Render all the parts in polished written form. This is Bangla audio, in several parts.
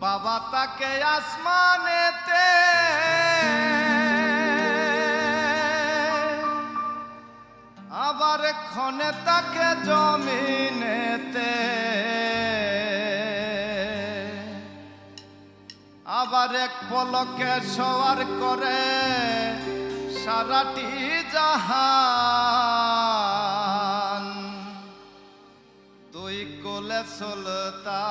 বাবা তাকে আসমানেতে আবার ক্ষণে তাকে জমিনেতে আবার এক পলকে সওয়ার করে সারাটি জাহান তুই কোলে সুলতান।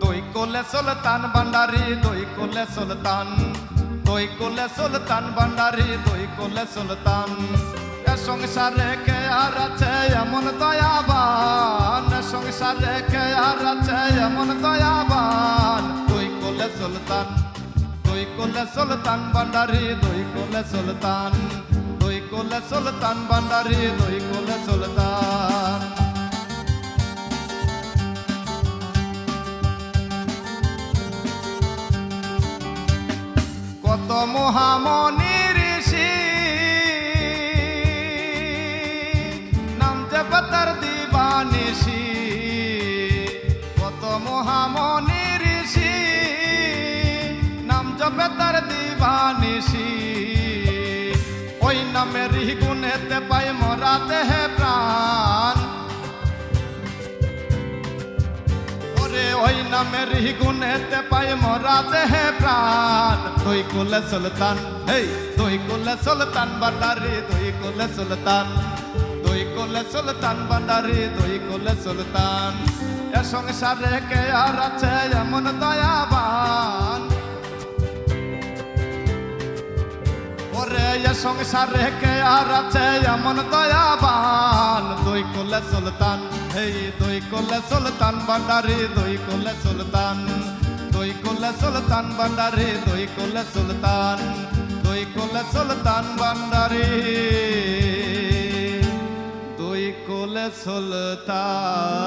তুই কোলে সুলতান ভান্ডারি তুই কোলে সুলতান, তুই কোলে সুলতান ভান্ডারি তুই কোলে সুলতান। এ সংসারে কে আর আছে এমন দয়াবান, এ সংসারে কে আর আছে এমন দয়াবান। তুই কোলে সুলতান, তুই কোলে সুলতান ভান্ডারি তুই কোলে সুলতান, তুই কোলে সুলতান ভান্ডারি তুই কোলে সুলতান। কত মহামনি ঋষি নাম জপে তার দিবানিশি, কত মহামনি ঋষি নাম জপে তার দিবানিশি। ওই নামের গুণেতে পাই মরা দেহে প্রাণ, ওই নামের গুণেতে পাই মরা দেহে প্রাণ। তুই কোলে সুলতান, হেই তুই কোলে সুলতান ভান্ডারি তুই কোলে সুলতান, তুই কোলে সুলতান ভান্ডারি তুই কোলে সুলতান। এ সংসারে কে আর আছে এমন দয়াবান, ওরে এ সংসারে কে আর আছে এমন দয়াবান। তুই কোলে সুলতান, হেই তুই কোলে সুলতান ভান্ডারি তুই কোলে সুলতান, তুই কোলে সুলতান ভান্ডারি তুই কোলে সুলতান, তুই কোলে সুলতান ভান্ডারি তুই কোলে সুলতান।